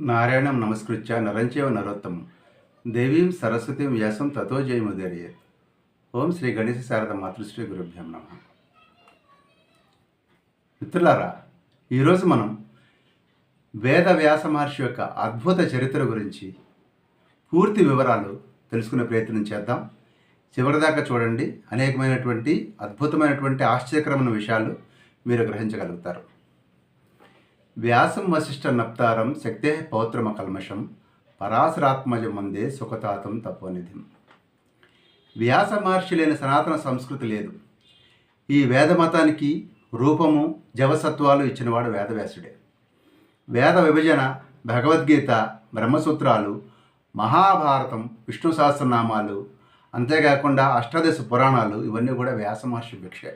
నారాయణం నమస్కృత్య నరంచేవ నరోత్తమం దేవీం సరస్వతీం వ్యాసం తతో జయముదీరయేత్. ఓం శ్రీ గణేశ శారద మాతృశ్రీ గురుభ్యం నమః. మిత్రులారా, ఈరోజు మనం వేద వ్యాస మహర్షి యొక్క అద్భుత చరిత్ర గురించి పూర్తి వివరాలు తెలుసుకునే ప్రయత్నం చేద్దాం. చివరిదాకా చూడండి. అనేకమైనటువంటి అద్భుతమైనటువంటి ఆశ్చర్యకరమైన విషయాలు మీరు గ్రహించగలుగుతారు. వ్యాసం వశిష్ఠ నప్తారం శక్తే పౌత్రమ కల్మషం పరాశరాత్మజ మందే సుఖతాతం తపోనిధిం. వ్యాస మహర్షి లేని సనాతన సంస్కృతి లేదు. ఈ వేద మతానికి రూపము జవసత్వాలు ఇచ్చినవాడు వేదవ్యాసుడే. వేద విభజన, భగవద్గీత, బ్రహ్మసూత్రాలు, మహాభారతం, విష్ణు సహస్రనామాలు, అంతేకాకుండా అష్టాదశ పురాణాలు ఇవన్నీ కూడా వ్యాస మహర్షి భిక్షే.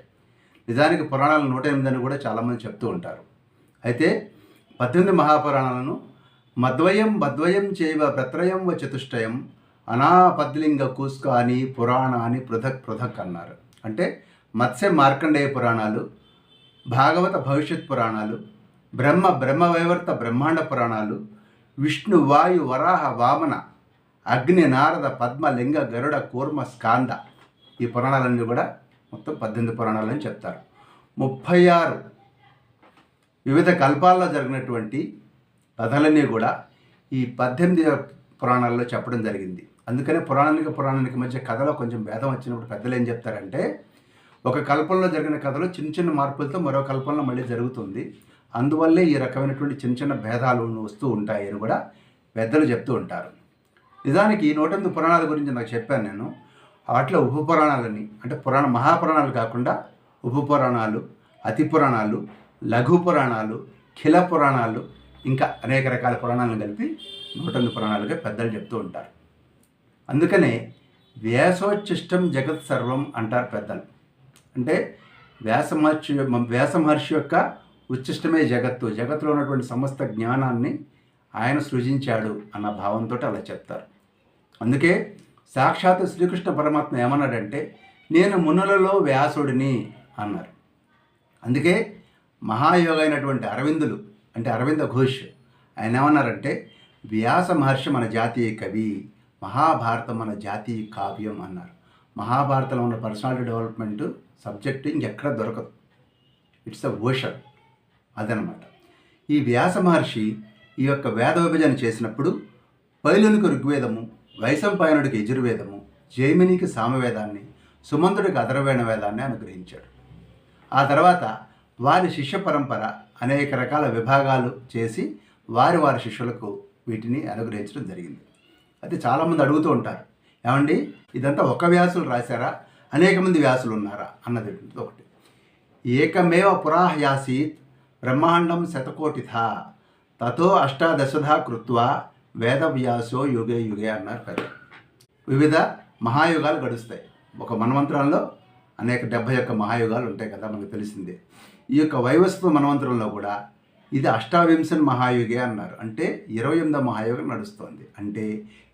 నిజానికి పురాణాలు 108 అని కూడా చాలామంది చెప్తూ ఉంటారు. అయితే 18 మహాపురాణాలను మద్వయం చైవ ప్రత్రయం వ చతుష్టయం అనాపద్లింగ కూస్కాని పురాణాన్ని పృథక్ అన్నారు. అంటే మత్స్య మార్కండేయ పురాణాలు, భాగవత భవిష్యత్ పురాణాలు, బ్రహ్మవైవర్త బ్రహ్మాండ పురాణాలు, విష్ణు వాయు వరాహ వామన అగ్ని నారద పద్మ లింగ గరుడ కూర్మ స్కాంద, ఈ పురాణాలన్నీ కూడా మొత్తం 18 పురాణాలని చెప్తారు. 36 వివిధ కల్పాల్లో జరిగినటువంటి కథలన్నీ కూడా ఈ 18 పురాణాల్లో చెప్పడం జరిగింది. అందుకనే పురాణానికి మధ్య కథలో కొంచెం భేదం వచ్చినప్పుడు పెద్దలు ఏం చెప్తారంటే, ఒక కల్పంలో జరిగిన కథలో చిన్న మార్పులతో మరో కల్పంలో మళ్ళీ జరుగుతుంది. అందువల్లే ఈ రకమైనటువంటి చిన్న భేదాలు వస్తూ ఉంటాయి అని కూడా పెద్దలు చెప్తూ ఉంటారు. నిజానికి 108 పురాణాల గురించి నాకు చెప్పాను నేను. వాటిలో ఉపపురాణాలని, అంటే మహాపురాణాలు కాకుండా ఉపపురాణాలు, అతి పురాణాలు, లఘు పురాణాలు, ఖిల పురాణాలు, ఇంకా అనేక రకాల పురాణాలను కలిపి 108 పురాణాలుగా పెద్దలు చెప్తూ ఉంటారు. అందుకనే వ్యాసోచ్ఛిష్టం జగత్ సర్వం అంటారు పెద్దలు. అంటే వ్యాస మహర్షి యొక్క ఉచ్ఛిష్టమే జగత్తులో ఉన్నటువంటి సమస్త జ్ఞానాన్ని ఆయన సృజించాడు అన్న భావంతో అలా చెప్తారు. అందుకే సాక్షాత్ శ్రీకృష్ణ పరమాత్మ ఏమన్నాడంటే, నేను మునులలో వ్యాసుడిని అన్నారు. అందుకే మహాయోగి అయినటువంటి అరవిందులు, అంటే అరవింద ఘోష్, ఆయన ఏమన్నారంటే, వ్యాస మహర్షి మన జాతీయ కవి, మహాభారతం మన జాతీయ కావ్యం అన్నారు. మహాభారతంలో ఉన్న పర్సనాలిటీ డెవలప్మెంట్ సబ్జెక్టు ఇంకెక్కడ దొరకదు. It's a ocean. అదనమాట. ఈ వ్యాస మహర్షి ఈ యొక్క వేద విభజన చేసినప్పుడు పైలునికి ఋగ్వేదము, వైశంపాయనుడికి యజుర్వేదము, జైమినికి సామవేదాన్ని, సుమంతుడికి అథర్వణ వేదాన్ని అనుగ్రహించాడు. ఆ తర్వాత వారి శిష్య పరంపర అనేక రకాల విభాగాలు చేసి వారి శిష్యులకు వీటిని అనుగ్రహించడం జరిగింది. అయితే చాలామంది అడుగుతూ ఉంటారు, ఏమండి ఇదంతా ఒక వ్యాసులు రాశారా, అనేక మంది వ్యాసులు ఉన్నారా అన్నది ఒకటి. ఏకమేవ పురాహయాసీత్ బ్రహ్మాండం శతకోటిథ తతో అష్టాదశధా కృత్వా వేదవ్యాసో యుగే యుగే అన్నారు కదా. వివిధ మహాయుగాలు గడుస్తాయి. ఒక మన్వంతరంలో అనేక 71 మహాయుగాలు ఉంటాయి కదా, మనకు తెలిసిందే. ఈ యొక్క వైవస్వత మన్వంతరంలో కూడా ఇది అష్టావింశన్ మహాయుగే అన్నారు. అంటే 28వ మహాయుగం నడుస్తోంది. అంటే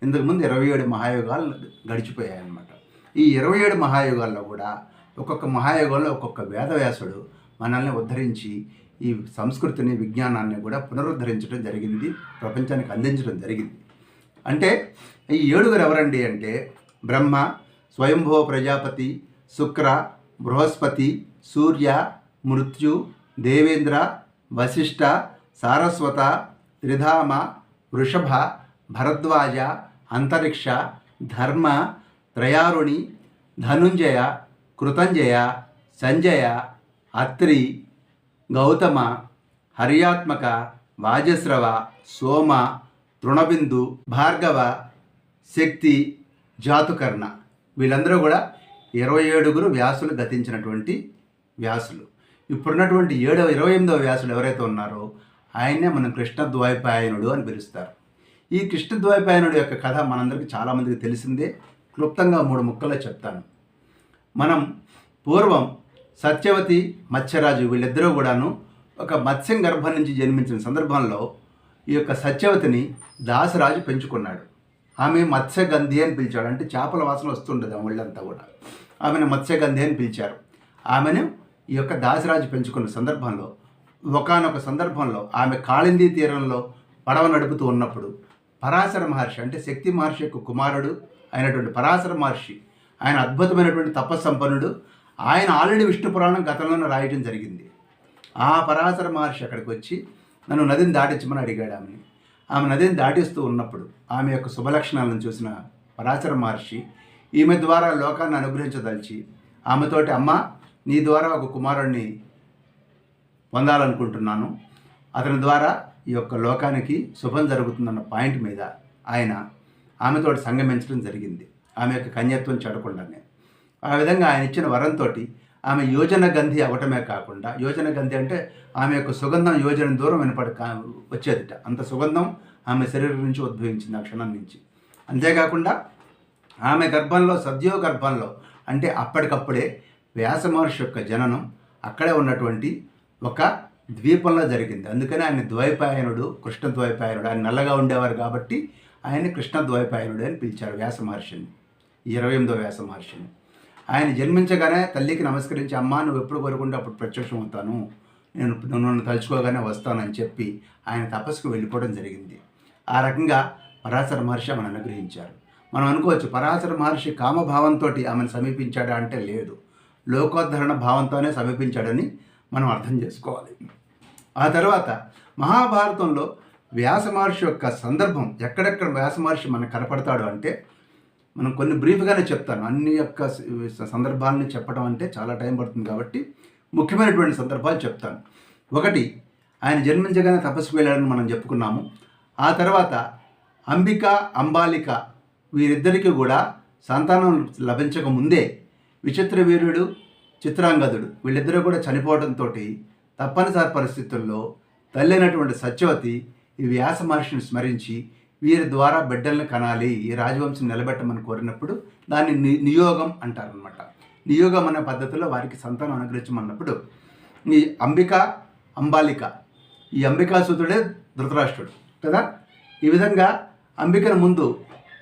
ఇంతకుముందు 27 మహాయుగాలు గడిచిపోయాయి అన్నమాట. ఈ 27 మహాయుగాల్లో కూడా ఒక్కొక్క మహాయుగంలో ఒక్కొక్క వేదవ్యాసుడు మనల్ని ఉద్ధరించి ఈ సంస్కృతిని, విజ్ఞానాన్ని కూడా పునరుద్ధరించడం జరిగింది, ప్రపంచానికి అందించడం జరిగింది. అంటే ఈ 7 ఎవరండి అంటే, బ్రహ్మ, స్వయంభవ ప్రజాపతి, శుక్ర, బృహస్పతి, సూర్య, మృత్యు, దేవేంద్ర, వశిష్ఠ, సారస్వత, త్రిధామ, వృషభ, భరద్వాజ, అంతరిక్ష, ధర్మ, త్రయారుణి, ధనుంజయ, కృతంజయ, సంజయ, అత్రి, గౌతమ, హర్యాత్మక, వాజస్రవ, సోమ, తృణబిందు, భార్గవ, శక్తి, జాతుకర్ణ, వీళ్ళందరూ కూడా 27 వ్యాసులు గతించినటువంటి వ్యాసులు. ఇప్పుడున్నటువంటి 28వ వ్యాసులు ఎవరైతే ఉన్నారో ఆయన్నే మనం కృష్ణద్వైపాయనుడు అని పిలుస్తారు. ఈ కృష్ణద్వైపాయనుడు యొక్క కథ మనందరికీ చాలామందికి తెలిసిందే. క్లుప్తంగా 3 ముక్కల్లో చెప్తాను. మనం పూర్వం సత్యవతి, మత్స్యరాజు వీళ్ళిద్దరూ కూడాను ఒక మత్స్యం గర్భం నుంచి జన్మించిన సందర్భంలో ఈ యొక్క సత్యవతిని దాసరాజు పెంచుకున్నాడు. ఆమె మత్స్యగంధి అని పిలిచాడు. అంటే చేపల వాసన వస్తుండదు ఒళ్ళంతా కూడా. ఆమెను మత్స్యగంధి అని పిలిచారు. ఆమెను ఈ యొక్క దాసరాజు పెంచుకున్న సందర్భంలో ఒకానొక సందర్భంలో ఆమె కాళిందీ తీరంలో పడవ నడుపుతూ ఉన్నప్పుడు పరాశర మహర్షి అంటే శక్తి మహర్షి యొక్క కుమారుడు అయినటువంటి పరాశర మహర్షి, ఆయన అద్భుతమైనటువంటి తపస్సంపన్నుడు. ఆయన ఆల్రెడీ విష్ణు పురాణం గతంలోనే రాయటం జరిగింది. ఆ పరాశర మహర్షి అక్కడికి వచ్చి నన్ను నదిని దాటించమని అడిగాడు ఆమెని. ఆమె నదిని దాటిస్తూ ఉన్నప్పుడు ఆమె యొక్క శుభలక్షణాలను చూసిన పరాశర మహర్షి ఈమె ద్వారా లోకాన్ని అనుగ్రహించదలిచి ఆమెతోటి, అమ్మ, నీ ద్వారా ఒక కుమారుడిని పొందాలనుకుంటున్నాను, అతని ద్వారా ఈ యొక్క లోకానికి శుభం జరుగుతుందన్న పాయింట్ మీద ఆయన ఆమెతోటి సంగమించడం జరిగింది, ఆమె యొక్క కన్యత్వం చెడకుండానే. ఆ విధంగా ఆయన ఇచ్చిన వరంతో ఆమె యోజన గంధి అవటమే కాకుండా, యోజన గంధి అంటే ఆమె యొక్క సుగంధం యోజన దూరం వచ్చేదిట. అంత సుగంధం ఆమె శరీరం నుంచి ఉద్భవించింది ఆ క్షణం నుంచి. అంతేకాకుండా ఆమె గర్భంలో, సద్యో గర్భంలో అంటే అప్పటికప్పుడే వ్యాస మహర్షి యొక్క జననం అక్కడే ఉన్నటువంటి ఒక ద్వీపంలో జరిగింది. అందుకని ఆయన ద్వైపాయనుడు, కృష్ణ ద్వైపాయనుడు. ఆయన నల్లగా ఉండేవారు కాబట్టి ఆయన్ని కృష్ణ ద్వైపాయనుడు అని పిలిచారు వ్యాస మహర్షిని, 28వ వ్యాస మహర్షిని. ఆయన జన్మించగానే తల్లికి నమస్కరించి, అమ్మ, నువ్వు ఎప్పుడు కోరుకుంటే అప్పుడు ప్రత్యక్షం అవుతాను, నేను నన్ను తలుచుకోగానే వస్తానని చెప్పి ఆయన తపస్సుకు వెళ్ళిపోవడం జరిగింది. ఆ రకంగా పరాశర మహర్షి ఆమెను అనుగ్రహించారు. మనం అనుకోవచ్చు, పరాశర మహర్షి కామభావంతో ఆమెను సమీపించాడా అంటే లేదు, లోకోద్ధరణ భావంతోనే సమీపించాడని మనం అర్థం చేసుకోవాలి. ఆ తర్వాత మహాభారతంలో వ్యాస మహర్షి యొక్క సందర్భం, ఎక్కడెక్కడ వ్యాస మహర్షి మనకు కనపడతాడు అంటే, మనం కొన్ని బ్రీఫ్గానే చెప్తాను. అన్ని యొక్క సందర్భాలని చెప్పడం అంటే చాలా టైం పడుతుంది కాబట్టి ముఖ్యమైనటువంటి సందర్భాలు చెప్తాను. ఒకటి, ఆయన జన్మించగానే తపస్సుకు వెళ్ళాడని మనం చెప్పుకున్నాము. ఆ తర్వాత అంబిక, అంబాలిక వీరిద్దరికీ కూడా సంతానం లభించక ముందే విచిత్ర వీరుడు, చిత్రాంగదుడు వీళ్ళిద్దరూ కూడా చనిపోవడంతో తప్పనిసరి పరిస్థితుల్లో తల్లి అయినటువంటి సత్యవతి ఈ వ్యాస మహర్షిని స్మరించి వీరి ద్వారా బిడ్డల్ని కనాలి, ఈ రాజవంశం నిలబెట్టమని కోరినప్పుడు దాన్ని నియోగం అంటారనమాట. నియోగం అనే పద్ధతిలో వారికి సంతానం అనుగ్రహించమన్నప్పుడు ఈ అంబిక, అంబాలిక, ఈ అంబికాసుతుడే ధృతరాష్ట్రుడు కదా. ఈ విధంగా అంబికను ముందు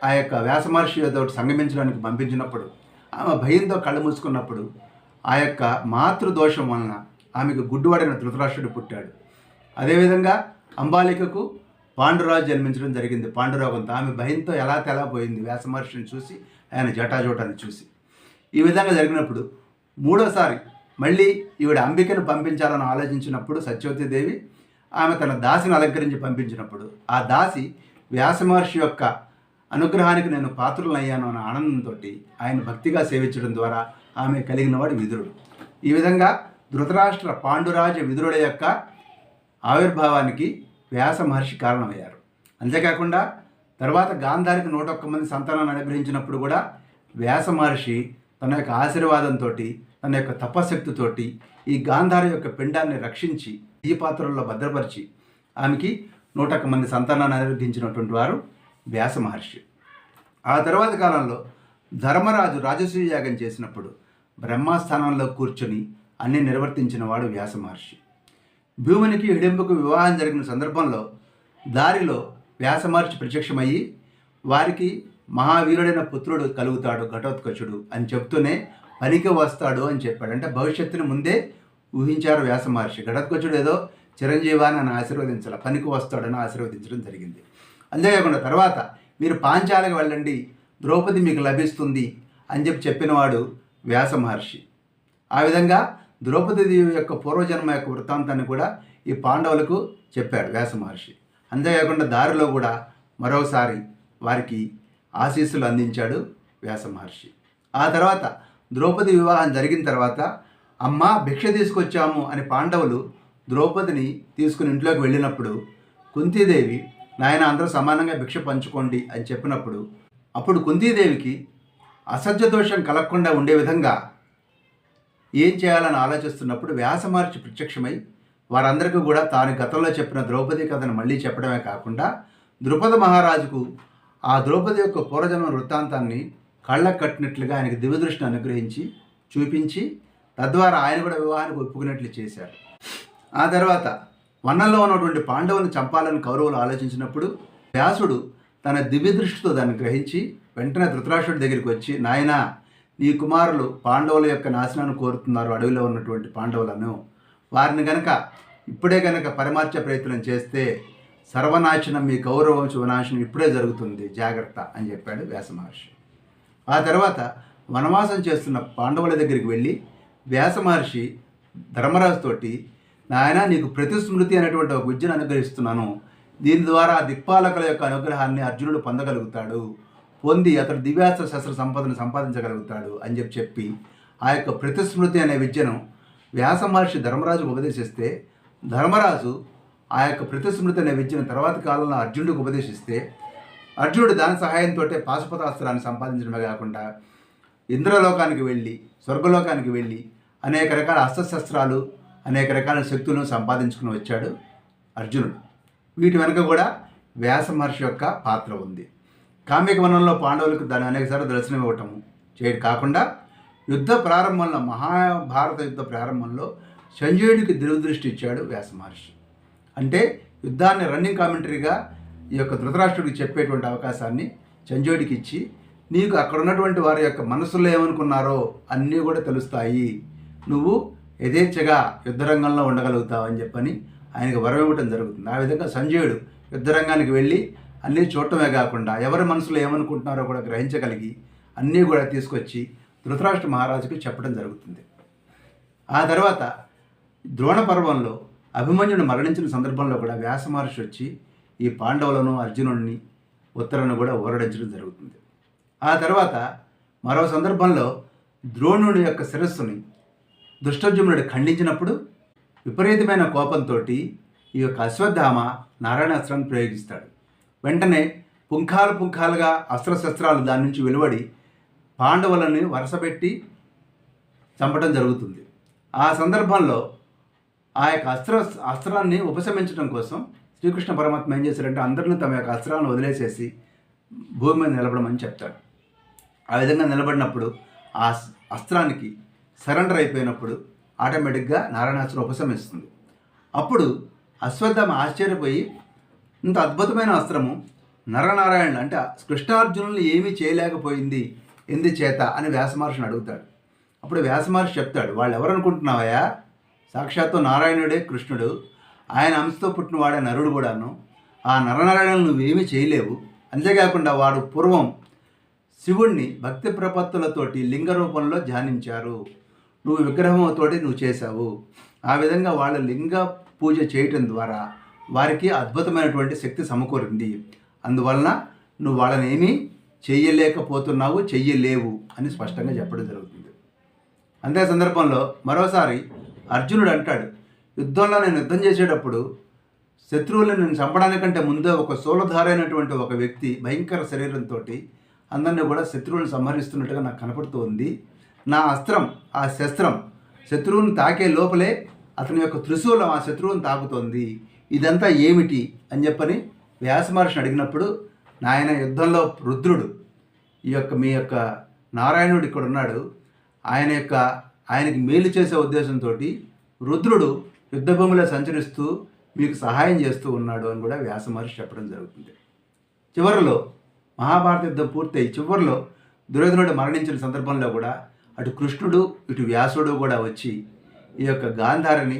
ఆ యొక్క వ్యాస మహర్షితో సంగమించడానికి పంపించినప్పుడు ఆమె భయంతో కళ్ళు మూసుకున్నప్పుడు ఆ యొక్క మాతృదోషం వలన ఆమెకు గుడ్డువాడైన ధృతరాష్ట్రుడు పుట్టాడు. అదేవిధంగా అంబాలికకు పాండురాజు జన్మించడం జరిగింది పాండురోగంతో. ఆమె భయంతో ఎలా పోయింది వ్యాస మహర్షిని చూసి, ఆయన జటాజోటాన్ని చూసి. ఈ విధంగా జరిగినప్పుడు మూడోసారి మళ్ళీ ఈవిడ అంబికను పంపించాలని ఆలోచించినప్పుడు సత్యవతీదేవి ఆమె తన దాసిని అలంకరించి పంపించినప్పుడు ఆ దాసి వ్యాస మహర్షి యొక్క అనుగ్రహానికి నేను పాత్రులయ్యాను అన్న ఆనందంతో ఆయన భక్తిగా సేవించడం ద్వారా ఆమె కలిగినవాడు విదురుడు. ఈ విధంగా ధృతరాష్ట్ర పాండురాజ విదురుల యొక్క ఆవిర్భావానికి వ్యాస మహర్షి కారణమయ్యారు. అంతేకాకుండా తర్వాత గాంధారికి 101 మంది సంతానాన్ని అనుగ్రహించినప్పుడు కూడా వ్యాస మహర్షి తన యొక్క ఆశీర్వాదంతో, తన యొక్క తపశక్తితోటి ఈ గాంధారి యొక్క పిండాన్ని రక్షించి ఈ పాత్రల్లో భద్రపరిచి ఆమెకి 101 మంది సంతానాన్ని అనుగ్రహించినటువంటి వారు వ్యాస మహర్షి. ఆ తర్వాత కాలంలో ధర్మరాజు రాజసూయ యాగం చేసినప్పుడు బ్రహ్మస్థానంలో కూర్చొని అన్ని నిర్వర్తించిన వాడు వ్యాస మహర్షి. భూమునికి హిడింపుకు వివాహం జరిగిన సందర్భంలో దారిలో వ్యాస మహర్షి ప్రత్యక్షమయ్యి వారికి మహావీరుడైన పుత్రుడు కలుగుతాడు ఘటోత్కచుడు అని చెప్తూనే పనికి వస్తాడు అని చెప్పాడు. అంటే భవిష్యత్తుని ముందే ఊహించారు వ్యాస మహర్షి. ఘటోత్కచుడు ఏదో చిరంజీవాని అని ఆశీర్వదించాలి, పనికి వస్తాడని ఆశీర్వదించడం జరిగింది. అంతేకాకుండా తర్వాత మీరు పాంచాలకు వెళ్ళండి, ద్రౌపది మీకు లభిస్తుంది అని చెప్పినవాడు వ్యాస మహర్షి. ఆ విధంగా ద్రౌపదీదేవి యొక్క పూర్వజన్మ యొక్క వృత్తాంతాన్ని కూడా ఈ పాండవులకు చెప్పాడు వ్యాస మహర్షి. అంతేకాకుండా దారిలో కూడా మరోసారి వారికి ఆశీస్సులు అందించాడు వ్యాస మహర్షి. ఆ తర్వాత ద్రౌపది వివాహం జరిగిన తర్వాత, అమ్మ భిక్ష తీసుకొచ్చాము అని పాండవులు ద్రౌపదిని తీసుకుని ఇంట్లోకి వెళ్ళినప్పుడు కుంతీదేవి, నాయన అందరూ సమానంగా భిక్ష పంచుకోండి అని చెప్పినప్పుడు అప్పుడు కుంతీదేవికి అసత్య దోషం కలగకుండా ఉండే విధంగా ఏం చేయాలని ఆలోచిస్తున్నప్పుడు వ్యాస మహర్షి ప్రత్యక్షమై వారందరికీ కూడా తాను గతంలో చెప్పిన ద్రౌపది కథను మళ్ళీ చెప్పడమే కాకుండా ద్రుపద మహారాజుకు ఆ ద్రౌపది యొక్క పూర్వజన్మ వృత్తాంతాన్ని కళ్ళకు కట్టినట్లుగా ఆయనకు దివ్యదృష్టిని అనుగ్రహించి చూపించి తద్వారా ఆయన కూడా వివాహానికి ఒప్పుకున్నట్లు చేశారు. ఆ తర్వాత వనంలో ఉన్నటువంటి పాండవులను చంపాలని కౌరవులు ఆలోచించినప్పుడు వ్యాసుడు తన దివ్యదృష్టితో దాన్ని గ్రహించి వెంటనే ధృతరాష్ట్రుడి దగ్గరికి వచ్చి, నాయనా, నీ కుమారులు పాండవుల యొక్క నాశనాన్ని కోరుతున్నారు, అడవిలో ఉన్నటువంటి పాండవులను, వారిని ఇప్పుడే కనుక పరిమార్చే ప్రయత్నం చేస్తే సర్వనాశనం, మీ కౌరవంశ వినాశనం ఇప్పుడే జరుగుతుంది, జాగ్రత్త అని చెప్పాడు వ్యాస మహర్షి. ఆ తర్వాత వనవాసం చేస్తున్న పాండవుల దగ్గరికి వెళ్ళి వ్యాస మహర్షి ధర్మరాజుతోటి, నాయన నీకు ప్రతిస్మృతి అనేటువంటి ఒక విద్యను అనుగ్రహిస్తున్నాను, దీని ద్వారా దిక్పాలకుల యొక్క అనుగ్రహాన్ని అర్జునుడు పొందగలుగుతాడు, పొంది అతడు దివ్యాస్త్ర శస్త్ర సంపదను సంపాదించగలుగుతాడు అని చెప్పి ఆ యొక్క ప్రతిస్మృతి అనే విద్యను వ్యాస మహర్షి ధర్మరాజుకు ఉపదేశిస్తే, ధర్మరాజు ఆ యొక్క ప్రతిస్మృతి అనే విద్యను తర్వాత కాలంలో అర్జునుడికి ఉపదేశిస్తే, అర్జునుడు దాని సహాయంతో పాశుపతాస్త్రాన్ని సంపాదించడమే కాకుండా ఇంద్రలోకానికి వెళ్ళి, స్వర్గలోకానికి వెళ్ళి అనేక రకాల అస్త్రశస్త్రాలు, అనేక రకాల శక్తులను సంపాదించుకుని వచ్చాడు అర్జునుడు. వీటి వెనుక కూడా వ్యాస మహర్షి యొక్క పాత్ర ఉంది. కామ్యక వనంలో పాండవులకు దాని అనేకసార్లు దర్శనం ఇవ్వటము చేయడం కాకుండా, యుద్ధ ప్రారంభంలో, మహాభారత యుద్ధ ప్రారంభంలో సంజయుడికి దివ్యదృష్టి ఇచ్చాడు వ్యాస మహర్షి. అంటే యుద్ధాన్ని రన్నింగ్ కామెంటరీగా ఈ యొక్క ధృతరాష్ట్రుడికి చెప్పేటువంటి అవకాశాన్ని సంజయుడికి ఇచ్చి, నీకు అక్కడ ఉన్నటువంటి వారి యొక్క మనసులో ఏమనుకున్నారో అన్నీ కూడా తెలుస్తాయి, నువ్వు యథేచ్ఛగా యుద్ధరంగంలో ఉండగలుగుతావు అని చెప్పని ఆయనకు వరం ఇవ్వటం జరుగుతుంది. ఆ విధంగా సంజయుడు యుద్ధరంగానికి వెళ్ళి అన్నీ చూడటమే కాకుండా ఎవరి మనసులో ఏమనుకుంటున్నారో కూడా గ్రహించగలిగి అన్నీ కూడా తీసుకొచ్చి ధృతరాష్ట్ర మహారాజుకి చెప్పడం జరుగుతుంది. ఆ తర్వాత ద్రోణ పర్వంలో అభిమన్యుడు మరణించిన సందర్భంలో కూడా వ్యాస మహర్షి వచ్చి ఈ పాండవులను, అర్జునుడిని, ఉత్తరను కూడా ఊరడించడం జరుగుతుంది. ఆ తర్వాత మరో సందర్భంలో ద్రోణుడి యొక్క శిరస్సుని దుష్టజుమ్నుడు ఖండించినప్పుడు విపరీతమైన కోపంతో ఈ యొక్క అశ్వత్థామ నారాయణాస్త్రాన్ని ప్రయోగిస్తాడు. వెంటనే పుంఖాలుగా అస్త్రశస్త్రాలు దాని నుంచి వెలువడి పాండవులను వరుసపెట్టి చంపడం జరుగుతుంది. ఆ సందర్భంలో ఆ యొక్క అస్త్రాన్ని ఉపశమించడం కోసం శ్రీకృష్ణ పరమాత్మ ఏం చేశారంటే అందరినీ తమ యొక్క అస్త్రాలను వదిలేసేసి భూమి మీద నిలబడమని చెప్తాడు. ఆ విధంగా నిలబడినప్పుడు ఆ అస్త్రానికి సరెండర్ అయిపోయినప్పుడు ఆటోమేటిక్గా నారాయణాస్త్రం ఉపశమిస్తుంది. అప్పుడు అశ్వత్థామ ఆశ్చర్యపోయి, ఇంత అద్భుతమైన అస్త్రము నరనారాయణులు అంటే కృష్ణార్జునులు ఏమీ చేయలేకపోయింది ఎందుచేత అని వ్యాసమహర్షిని అడుగుతాడు. అప్పుడు వ్యాసమహర్షి చెప్తాడు, వాళ్ళు ఎవరనుకుంటున్నావయ్యా, సాక్షాత్తు నారాయణుడే కృష్ణుడు, ఆయన అంశతో పుట్టిన వాడే నరుడు కూడాను, ఆ నరనారాయణులు నువ్వేమీ చేయలేవు, అంతేకాకుండా వాడు పూర్వం శివుణ్ణి భక్తి ప్రపత్తులతోటి లింగ రూపంలో ధ్యానించారు, నువ్వు విగ్రహంతోటి నువ్వు చేశావు, ఆ విధంగా వాళ్ళ లింగ పూజ చేయటం ద్వారా వారికి అద్భుతమైనటువంటి శక్తి సమకూరింది, అందువలన నువ్వు వాళ్ళని ఏమీ చెయ్యలేకపోతున్నావు, చెయ్యలేవు అని స్పష్టంగా చెప్పడం జరుగుతుంది. అంతే సందర్భంలో మరోసారి అర్జునుడు అంటాడు, యుద్ధంలో నేను యుద్ధం చేసేటప్పుడు శత్రువులను నేను చంపడానికంటే ముందే ఒక శూలధారైనటువంటి ఒక వ్యక్తి భయంకర శరీరంతో అందరినీ కూడా శత్రువులను సంహరిస్తున్నట్టుగా నాకు కనపడుతూ ఉంది, నా అస్త్రం ఆ శస్త్రం శత్రువుని తాకే లోపలే అతని యొక్క త్రిశూలం ఆ శత్రువుని తాకుతోంది, ఇదంతా ఏమిటి అని చెప్పని వ్యాసమహర్షిని అడిగినప్పుడు, నాయన యుద్ధంలో రుద్రుడు ఈ యొక్క మీ యొక్క నారాయణుడు ఇక్కడ ఉన్నాడు, ఆయనకి మేలు చేసే ఉద్దేశంతో రుద్రుడు యుద్ధభూమిలో సంచరిస్తూ మీకు సహాయం చేస్తూ ఉన్నాడు అని కూడా వ్యాసమహర్షి చెప్పడం జరుగుతుంది. చివరిలో మహాభారత యుద్ధం పూర్తయి చివరిలో దుర్యోధనుడు మరణించిన సందర్భంలో కూడా అటు కృష్ణుడు ఇటు వ్యాసుడు కూడా వచ్చి ఈ యొక్క గాంధారిని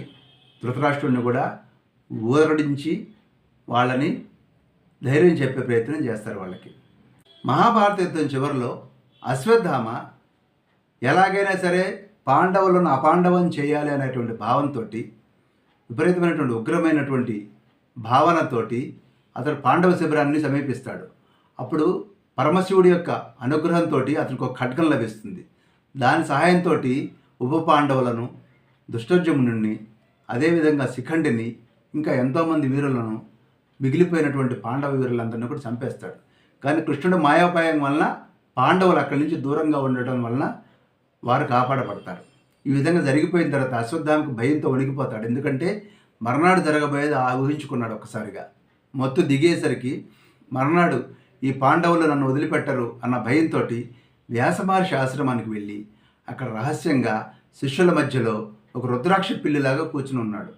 ధృతరాష్ట్రుడిని కూడా ఊరడించి వాళ్ళని ధైర్యం చెప్పే ప్రయత్నం చేస్తారు వాళ్ళకి. మహాభారత యుద్ధం చివరిలో అశ్వత్థామ ఎలాగైనా సరే పాండవులను అపాండవం చేయాలి అనేటువంటి భావంతో, విపరీతమైనటువంటి ఉగ్రమైనటువంటి భావనతోటి అతడు పాండవ శిబిరాన్ని సమీపిస్తాడు. అప్పుడు పరమశివుడి యొక్క అనుగ్రహంతో అతనికి ఒక ఖడ్గం లభిస్తుంది. దాని సహాయంతో ఉప పాండవులను, దుష్టజుమ్నుడిని, అదేవిధంగా శిఖండిని, ఇంకా ఎంతోమంది వీరులను, మిగిలిపోయినటువంటి పాండవ వీరులందరినీ కూడా చంపేస్తాడు. కానీ కృష్ణుడు మాయోపాయం వలన పాండవులు అక్కడి నుంచి దూరంగా ఉండటం వలన వారు కాపాడబడతారు. ఈ విధంగా జరిగిపోయిన తర్వాత అశ్వత్థామకు భయంతో వణికిపోతాడు. ఎందుకంటే మర్నాడు జరగబోయేది ఊహించుకున్నాడు. ఒక్కసారిగా మొత్తు దిగేసరికి మర్నాడు ఈ పాండవులు నన్ను వదిలిపెట్టరు అన్న భయంతో వ్యాసమహర్షి ఆశ్రమానికి వెళ్ళి అక్కడ రహస్యంగా శిష్యుల మధ్యలో ఒక రుద్రాక్ష పిల్లిలాగా కూర్చుని ఉన్నాడు.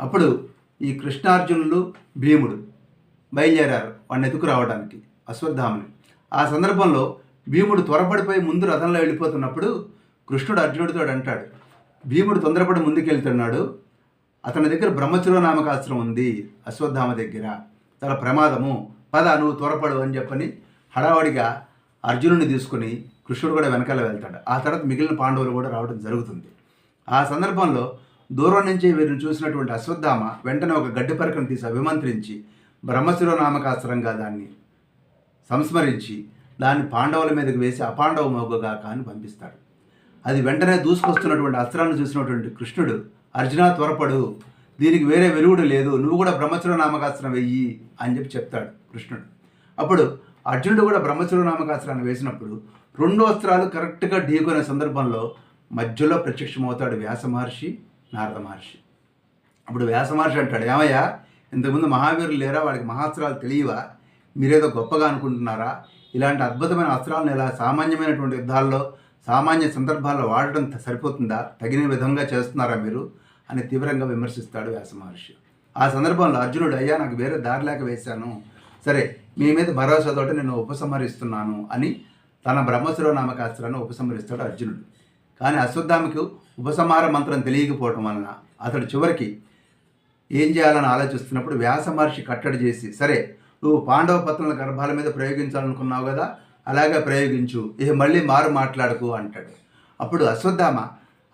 అప్పుడు ఈ కృష్ణార్జునులు, భీముడు బయలుదేరారు వాడిని ఎదుకు రావడానికి అశ్వత్థామని. ఆ సందర్భంలో భీముడు త్వరపడిపోయి ముందు రథంలో వెళ్ళిపోతున్నప్పుడు కృష్ణుడు అర్జునుడితో అంటాడు, భీముడు తొందరపడి ముందుకెళ్తున్నాడు, అతని దగ్గర బ్రహ్మశిరో నామకాస్త్రం ఉంది అశ్వత్థామ దగ్గర, చాలా ప్రమాదము, పద నువ్వు త్వరపడు అని చెప్పని హడావడిగా అర్జునుడిని తీసుకుని కృష్ణుడు కూడా వెనకాల వెళ్తాడు. ఆ తర్వాత మిగిలిన పాండవులు కూడా రావడం జరుగుతుంది. ఆ సందర్భంలో దూరం నుంచి వీరిని చూసినటువంటి అశ్వత్థామ వెంటనే ఒక గడ్డి పరకను తీసి అభిమంత్రించి బ్రహ్మశిరో నామకాస్త్రంగా దాన్ని సంస్మరించి దాన్ని పాండవుల మీదకి వేసి అపాండవ మోగుగాక అని పంపిస్తాడు. అది వెంటనే దూసుకొస్తున్నటువంటి అస్త్రాన్ని చూసినటువంటి కృష్ణుడు, అర్జున త్వరపడు, దీనికి వేరే వెలుగుడు లేదు, నువ్వు కూడా బ్రహ్మశిరో నామకాస్త్రం వెయ్యి అని చెప్పి చెప్తాడు కృష్ణుడు. అప్పుడు అర్జునుడు కూడా బ్రహ్మశిరో నామకాస్త్రాన్ని వేసినప్పుడు రెండు అస్త్రాలు కరెక్ట్గా ఢీకొనే సందర్భంలో మధ్యలో ప్రత్యక్షమవుతాడు వ్యాస మహర్షి, నారద మహర్షి. అప్పుడు వ్యాస మహర్షి అంటాడు, ఏమయ్యా ఇంతకుముందు మహావీరులు లేరా, వాడికి మహాస్త్రాలు తెలియవా, మీరేదో గొప్పగా అనుకుంటున్నారా, ఇలాంటి అద్భుతమైన అస్త్రాలను ఇలా సామాన్యమైనటువంటి యుద్ధాల్లో సామాన్య సందర్భాల్లో వాడటం సరిపోతుందా, తగిన విధంగా చేస్తున్నారా మీరు అని తీవ్రంగా విమర్శిస్తాడు వ్యాస మహర్షి. ఆ సందర్భంలో అర్జునుడు, అయ్యా నాకు వేరే దారి లేక వేశాను, సరే మీ మీద భరోసాతోటి నేను ఉపసంహరిస్తున్నాను అని తన బ్రహ్మశిరో నామకాస్త్రాన్ని ఉపసంహరిస్తాడు అర్జునుడు. కానీ అశ్వత్థామకు ఉపసంహార మంత్రం తెలియకపోవటం వలన అతడు చివరికి ఏం చేయాలని ఆలోచిస్తున్నప్పుడు వ్యాస మహర్షి కట్టడి చేసి, సరే నువ్వు పాండవ పత్నుల గర్భాల మీద ప్రయోగించాలనుకున్నావు కదా, అలాగే ప్రయోగించు, ఇక మళ్ళీ మారు మాట్లాడకు అంటాడు. అప్పుడు అశ్వత్థామ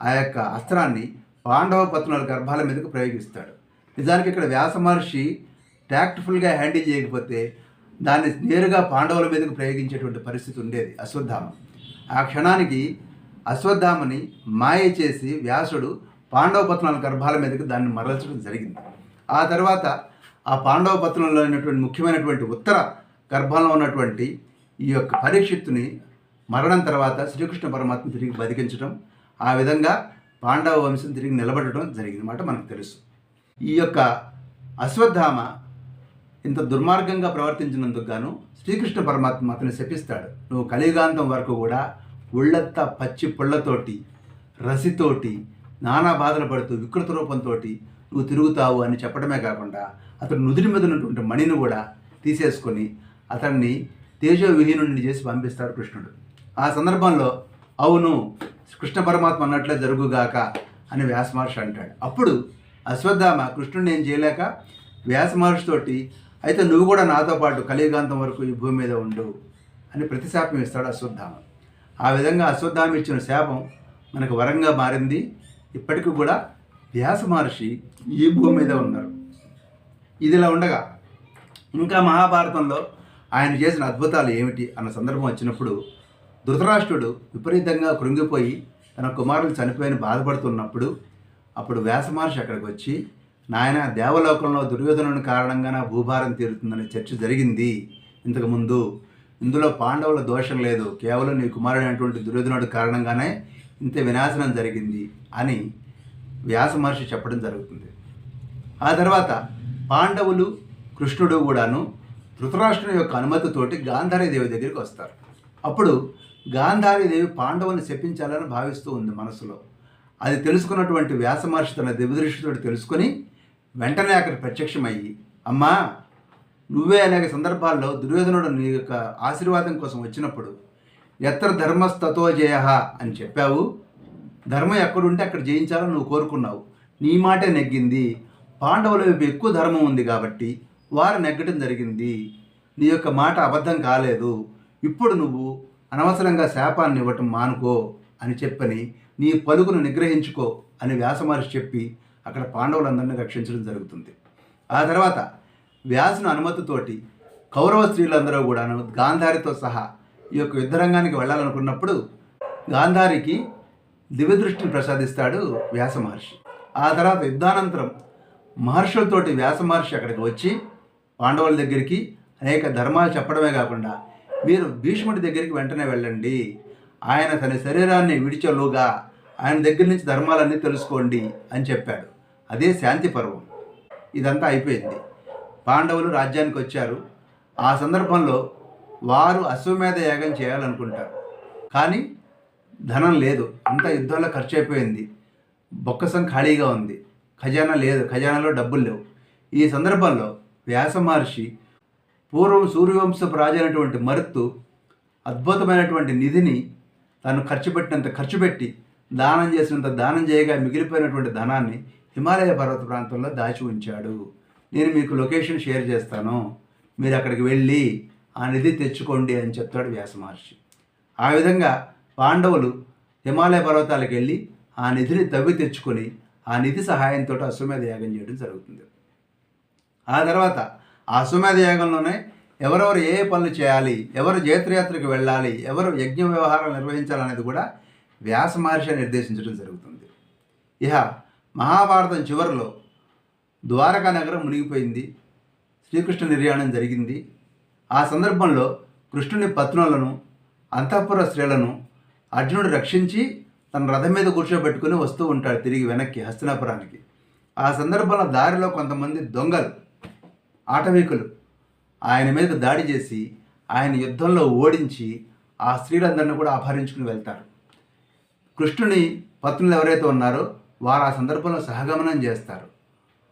ఆ యొక్క అస్త్రాన్ని పాండవ పత్నుల గర్భాల మీదకు ప్రయోగిస్తాడు. నిజానికి ఇక్కడ వ్యాస మహర్షి ట్యాక్ట్ఫుల్గా హ్యాండిల్ చేయకపోతే దాన్ని నేరుగా పాండవుల మీదకు ప్రయోగించేటువంటి పరిస్థితి ఉండేది అశ్వత్థామ. ఆ క్షణానికి అశ్వత్థామని మాయ చేసి వ్యాసుడు పాండవ పత్నుల గర్భాల మీదకు దాన్ని మరల్చడం జరిగింది. ఆ తర్వాత ఆ పాండవ పత్నులలో ఉన్నటువంటి ముఖ్యమైనటువంటి ఉత్తర గర్భంలో ఉన్నటువంటి ఈ యొక్క పరీక్షిత్తుని మరణం తర్వాత శ్రీకృష్ణ పరమాత్మ తిరిగి బతికించడం, ఆ విధంగా పాండవ వంశం తిరిగి నిలబడటం జరిగిందన్నమాట మనకు తెలుసు. ఈ యొక్క అశ్వత్థామ ఇంత దుర్మార్గంగా ప్రవర్తించినందుకు గాను శ్రీకృష్ణ పరమాత్మ అతన్ని శపిస్తాడు. నువ్వు కలియుగాంతం వరకు కూడా ఒళ్ళంతా పచ్చి పుళ్ళతోటి రసితోటి నానా బాధలు పడుతూ వికృత రూపంతో నువ్వు తిరుగుతావు అని చెప్పడమే కాకుండా అతడు నుదుటి మీద ఉన్నటువంటి మణిని కూడా తీసేసుకొని అతన్ని తేజోవిహీనుడిని చేసి పంపిస్తాడు కృష్ణుడు. ఆ సందర్భంలో అవును కృష్ణ పరమాత్మ అన్నట్లే జరుగుగాక అని వ్యాస మహర్షి అంటాడు. అప్పుడు అశ్వత్థామ కృష్ణుడిని ఏం చేయలేక వ్యాస మహర్షితోటి, అయితే నువ్వు కూడా నాతో పాటు కలియుగాంతం వరకు ఈ భూమి మీద ఉండు అని ప్రతిశాపం ఇస్తాడు అశ్వత్థామ. ఆ విధంగా అశ్వత్థామ ఇచ్చిన శాపం మనకు వరంగా మారింది. ఇప్పటికీ కూడా వ్యాస మహర్షి ఈ భూమి మీద ఉన్నారు. ఇదిలా ఉండగా ఇంకా మహాభారతంలో ఆయన చేసిన అద్భుతాలు ఏమిటి అన్న సందర్భం వచ్చినప్పుడు ధృతరాష్ట్రుడు విపరీతంగా కృంగిపోయి తన కుమారులు చనిపోయిన బాధపడుతున్నప్పుడు అప్పుడు వ్యాస మహర్షి అక్కడికి వచ్చి, నాయన దేవలోకంలో దుర్యోధనుని కారణంగా నా భూభారం తీరుతుందనే చర్చ జరిగింది ఇంతకుముందు, ఇందులో పాండవుల దోషం లేదు, కేవలం నీ కుమారుడైనటువంటి దుర్యోధనుడి కారణంగానే ఇంత వినాశనం జరిగింది అని వ్యాస మహర్షి చెప్పడం జరుగుతుంది. ఆ తర్వాత పాండవులు కృష్ణుడు కూడాను ధృతరాష్ట్రుని యొక్క అనుమతితోటి గాంధారీదేవి దగ్గరికి వస్తారు. అప్పుడు గాంధారీదేవి పాండవుని శపించాలని భావిస్తూ ఉంది మనసులో. అది తెలుసుకున్నటువంటి వ్యాస మహర్షి తన దివ్యదృష్టితో తెలుసుకొని వెంటనే అక్కడ ప్రత్యక్షమయ్యి, అమ్మా నువ్వే అనేక సందర్భాల్లో దుర్యోధనుడు నీ యొక్క ఆశీర్వాదం కోసం వచ్చినప్పుడు ఎత్ర ధర్మస్తతో జయ అని చెప్పావు, ధర్మం ఎక్కడుంటే అక్కడ జయించాలని నువ్వు కోరుకున్నావు, నీ మాటే నెగ్గింది, పాండవుల వైపు ఎక్కువ ధర్మం ఉంది కాబట్టి వారు నెగ్గటం జరిగింది, నీ యొక్క మాట అబద్ధం కాలేదు, ఇప్పుడు నువ్వు అనవసరంగా శాపాన్ని ఇవ్వటం మానుకో అని చెప్పని నీ పలుకును నిగ్రహించుకో అని వ్యాస మహర్షి చెప్పి అక్కడ పాండవులందరినీ రక్షించడం జరుగుతుంది. ఆ తర్వాత వ్యాసుని అనుమతితోటి కౌరవ స్త్రీలందరూ కూడాను గాంధారితో సహా ఈ యొక్క యుద్ధరంగానికి వెళ్ళాలనుకున్నప్పుడు గాంధారికి దివ్యదృష్టిని ప్రసాదిస్తాడు వ్యాస మహర్షి. ఆ తర్వాత యుద్ధానంతరం మహర్షులతోటి వ్యాస మహర్షి అక్కడికి వచ్చి పాండవుల దగ్గరికి అనేక ధర్మాలు చెప్పడమే కాకుండా మీరు భీష్ముడి దగ్గరికి వెంటనే వెళ్ళండి, ఆయన తన శరీరాన్ని విడిచలుగా ఆయన దగ్గర నుంచి ధర్మాలన్నీ తెలుసుకోండి అని చెప్పాడు. అదే శాంతి పర్వం. ఇదంతా అయిపోయింది. పాండవులు రాజ్యానికి వచ్చారు. ఆ సందర్భంలో వారు అశ్వమేధ యాగం చేయాలనుకుంటారు, కానీ ధనం లేదు, అంతా యుద్ధంలో ఖర్చు అయిపోయింది, బొక్కసం ఖాళీగా ఉంది, ఖజానా లేదు, ఖజానాలో డబ్బులు లేవు. ఈ సందర్భంలో వ్యాస మహర్షి పూర్వం సూర్యవంశపు రాజు అయినటువంటి మరుత్తు అద్భుతమైనటువంటి నిధిని తను ఖర్చు పెట్టినంత ఖర్చు పెట్టి దానం చేసినంత దానం చేయగా మిగిలిపోయినటువంటి ధనాన్ని హిమాలయ పర్వత ప్రాంతంలో దాచి ఉంచాడు. నేను మీకు లొకేషన్ షేర్ చేస్తాను, మీరు అక్కడికి వెళ్ళి ఆ నిధి తెచ్చుకోండి అని చెప్తాడు వ్యాస మహర్షి. ఆ విధంగా పాండవులు హిమాలయ పర్వతాలకు వెళ్ళి ఆ నిధిని తవ్వి తెచ్చుకొని ఆ నిధి సహాయంతో అశ్వమేధ యాగం చేయడం జరుగుతుంది. ఆ తర్వాత ఆ అశ్వమేధ యాగంలోనే ఎవరెవరు ఏ పనులు చేయాలి, ఎవరు జైత్రయాత్రకు వెళ్ళాలి, ఎవరు యజ్ఞ వ్యవహారాలు నిర్వహించాలనేది కూడా వ్యాస మహర్షి నిర్దేశించడం జరుగుతుంది. ఇహ మహాభారతం చివరిలో ద్వారకా నగరం మునిగిపోయింది, శ్రీకృష్ణ నిర్యాణం జరిగింది. ఆ సందర్భంలో కృష్ణుని పత్నులను, అంతఃపుర స్త్రీలను అర్జునుడు రక్షించి తన రథం మీద కూర్చోబెట్టుకుని వస్తూ ఉంటాడు తిరిగి వెనక్కి హస్తినాపురానికి. ఆ సందర్భంలో దారిలో కొంతమంది దొంగలు, ఆటవికులు ఆయన మీద దాడి చేసి ఆయన యుద్ధంలో ఓడించి ఆ స్త్రీలందరినీ కూడా అపహరించుకుని వెళ్తారు. కృష్ణుని పత్నులు ఎవరైతే ఉన్నారో వారు ఆ సందర్భంలో సహగమనం చేస్తారు.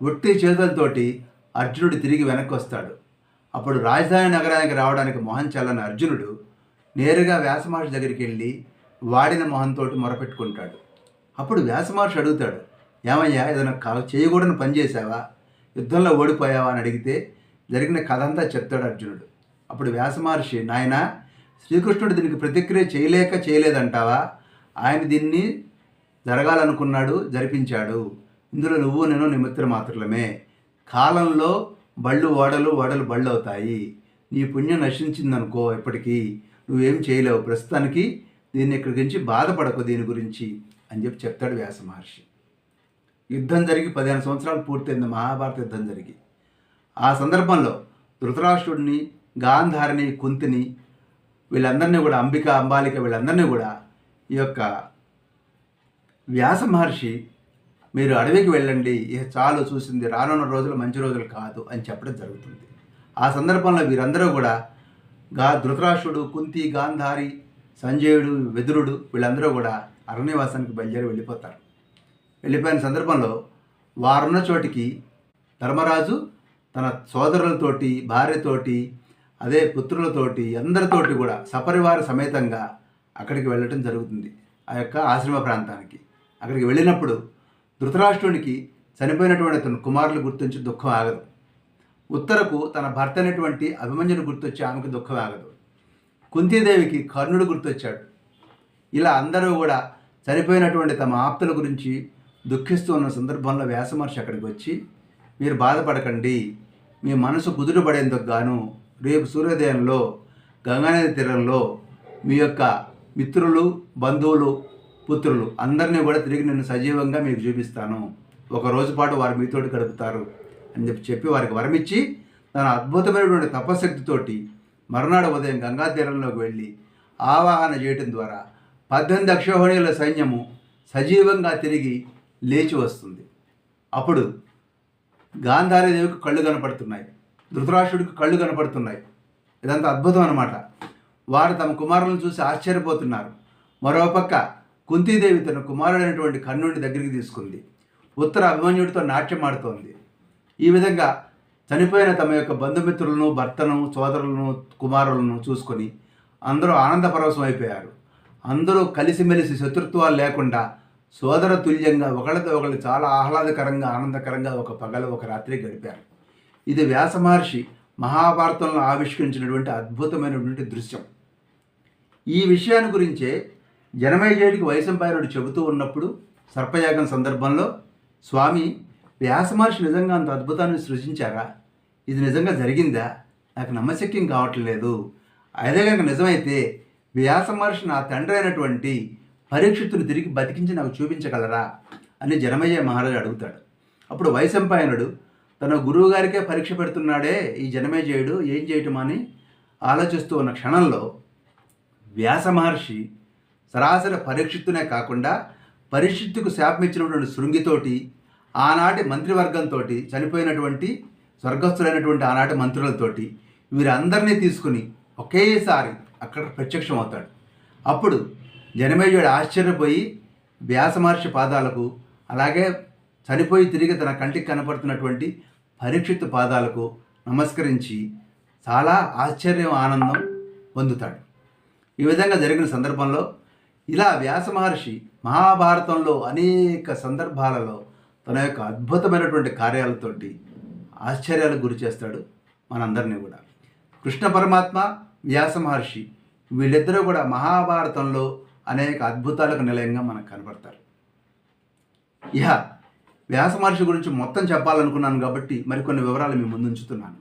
ఒట్టి చేతులతోటి అర్జునుడు తిరిగి వెనక్కి వస్తాడు. అప్పుడు రాజధాని నగరానికి రావడానికి మొహం చల్లని అర్జునుడు నేరుగా వ్యాసమహర్షి దగ్గరికి వెళ్ళి వాడిన మొహంతో మొరపెట్టుకుంటాడు. అప్పుడు వ్యాసమహర్షి అడుగుతాడు, ఏమయ్యా ఏదైనా చేయకూడని పని చేశావా, యుద్ధంలో ఓడిపోయావా అని అడిగితే జరిగిన కథ అంతా చెప్తాడు అర్జునుడు. అప్పుడు వ్యాసమహర్షి, నాయన శ్రీకృష్ణుడు దీనికి ప్రతిక్రియ చేయలేదంటావా, ఆయన దీన్ని జరగాలనుకున్నాడు, జరిపించాడు. ఇందులో నువ్వు నేను నిమిత్త మాత్రమే. కాలంలో బళ్ళు ఓడలు, ఓడలు బళ్ళు అవుతాయి. నీ పుణ్యం నశించిందనుకో, ఇప్పటికీ నువ్వేం చేయలేవు. ప్రస్తుతానికి దీన్ని ఇక్కడి నుంచి బాధపడకు దీని గురించి అని చెప్తాడు వ్యాస మహర్షి. యుద్ధం జరిగి 15 సంవత్సరాలు పూర్తయింది, మహాభారత యుద్ధం జరిగి. ఆ సందర్భంలో ధృతరాష్ట్రుడిని, గాంధారిని, కుంతిని వీళ్ళందరినీ కూడా, అంబాలిక వీళ్ళందరినీ కూడా ఈ యొక్క వ్యాస మహర్షి మీరు అడవికి వెళ్ళండి, ఇక చాలు చూసింది, రానున్న రోజులు మంచి రోజులు కాదు అని చెప్పడం జరుగుతుంది. ఆ సందర్భంలో వీరందరూ కూడా ధృతరాష్ట్రుడు, కుంతి, గాంధారి, సంజయుడు, విదురుడు వీళ్ళందరూ కూడా అరణ్యవాసానికి బయలుదేరి వెళ్ళిపోతారు. వెళ్ళిపోయిన సందర్భంలో వారున్న చోటికి ధర్మరాజు తన సోదరులతోటి, భార్యతోటి, అదే పుత్రులతోటి, అందరితోటి కూడా సపరివార సమేతంగా అక్కడికి వెళ్ళటం జరుగుతుంది, ఆ యొక్క ఆశ్రమ ప్రాంతానికి. అక్కడికి వెళ్ళినప్పుడు ధృతరాష్ట్రునికి చనిపోయినటువంటి తన కుమారులు గుర్తించి దుఃఖం ఆగదు. ఉత్తరకు తన భర్త అయినటువంటి అభిమన్యుని గుర్తొచ్చి ఆమెకు దుఃఖం ఆగదు. కుంతీదేవికి కర్ణుడు గుర్తొచ్చాడు. ఇలా అందరూ కూడా చనిపోయినటువంటి తమ ఆప్తుల గురించి దుఃఖిస్తూ ఉన్న సందర్భంలో వ్యాసమహర్షి అక్కడికి వచ్చి, మీరు బాధపడకండి, మీ మనసు కుదుటపడేందుకు గాను రేపు సూర్యోదయంలో గంగానది తీరంలో మీ యొక్క మిత్రులు, బంధువులు, పుత్రులు అందరినీ కూడా తిరిగి నేను సజీవంగా మీకు చూపిస్తాను, ఒక రోజు పాటు వారు మీతోటి గడుపుతారు అని చెప్పి వారికి వరమిచ్చి తన అద్భుతమైనటువంటి తపశక్తితోటి మరునాడు ఉదయం గంగా తీరంలోకి వెళ్ళి ఆవాహన చేయటం ద్వారా 18 అక్షోహిణీల సైన్యము సజీవంగా తిరిగి లేచి వస్తుంది. అప్పుడు గాంధారీదేవికి కళ్ళు కనపడుతున్నాయి, ధృతరాష్ట్రుడికి కళ్ళు కనపడుతున్నాయి. ఇదంతా అద్భుతం అన్నమాట. వారు తమ కుమారులను చూసి ఆశ్చర్యపోతున్నారు. మరోపక్క కుంతీదేవి తన కుమారుడైనటువంటి కర్ణుడి దగ్గరికి తీసుకుంది. ఉత్తర అభిమన్యుడితో నాట్యం ఆడుతోంది. ఈ విధంగా చనిపోయిన తమ యొక్క బంధుమిత్రులను, భర్తను, సోదరులను, కుమారులను చూసుకొని అందరూ ఆనందపరవశం అయిపోయారు. అందరూ కలిసిమెలిసి శత్రుత్వాలు లేకుండా సోదర తుల్యంగా ఒకళ్ళతో ఒకళ్ళు చాలా ఆహ్లాదకరంగా, ఆనందకరంగా ఒక పగలు, ఒక రాత్రి గడిపారు. ఇది వ్యాస మహర్షి మహాభారతంలో ఆవిష్కరించినటువంటి అద్భుతమైనటువంటి దృశ్యం. ఈ విషయాన్ని గురించే జనమేజయుడికి వైశంపాయనుడు చెబుతూ ఉన్నప్పుడు సర్పయాగం సందర్భంలో, స్వామి వ్యాస మహర్షి నిజంగా అంత అద్భుతాన్ని సృష్టించారా, ఇది నిజంగా జరిగిందా, నాకు నమ్మశక్యం కావట్లేదు, అదే కనుక నిజమైతే వ్యాస మహర్షి నా తండ్రి అయినటువంటి పరీక్షిత్తును తిరిగి బతికించి నాకు చూపించగలరా అని జనమేజయ మహారాజు అడుగుతాడు. అప్పుడు వైశంపాయనుడు తన గురువు గారికే పరీక్ష పెడుతున్నాడే ఈ జనమేజయుడు, ఏం చేయటం అని ఆలోచిస్తూ ఉన్న క్షణంలో వ్యాస మహర్షి సరాసరి పరీక్షిత్తునే కాకుండా పరీక్షిత్తుకు శాపం ఇచ్చినటువంటి శృంగితోటి, ఆనాటి మంత్రివర్గంతో, చనిపోయినటువంటి స్వర్గస్థులైనటువంటి ఆనాటి మంత్రులతోటి వీరందరినీ తీసుకుని ఒకేసారి అక్కడ ప్రత్యక్షం అవుతాడు. అప్పుడు జనమేజయుడు ఆశ్చర్యపోయి వ్యాస మహర్షి పాదాలకు, అలాగే చనిపోయి తిరిగి తన కంటికి కనపడుతున్నటువంటి పరీక్షిత్తు పాదాలకు నమస్కరించి చాలా ఆశ్చర్యం, ఆనందం పొందుతాడు. ఈ విధంగా జరిగిన సందర్భంలో ఇలా వ్యాస మహర్షి మహాభారతంలో అనేక సందర్భాలలో తన యొక్క అద్భుతమైనటువంటి కార్యాలతోటి ఆశ్చర్యాలకు గురి చేస్తాడు మనందరినీ కూడా. కృష్ణ పరమాత్మ, వ్యాస మహర్షి వీళ్ళిద్దరూ కూడా మహాభారతంలో అనేక అద్భుతాలకు నిలయంగా మనకు కనబడతారు. ఇహ వ్యాస మహర్షి గురించి మొత్తం చెప్పాలనుకున్నాను కాబట్టి మరికొన్ని వివరాలు మీ ముందు ఉంచుతున్నాను.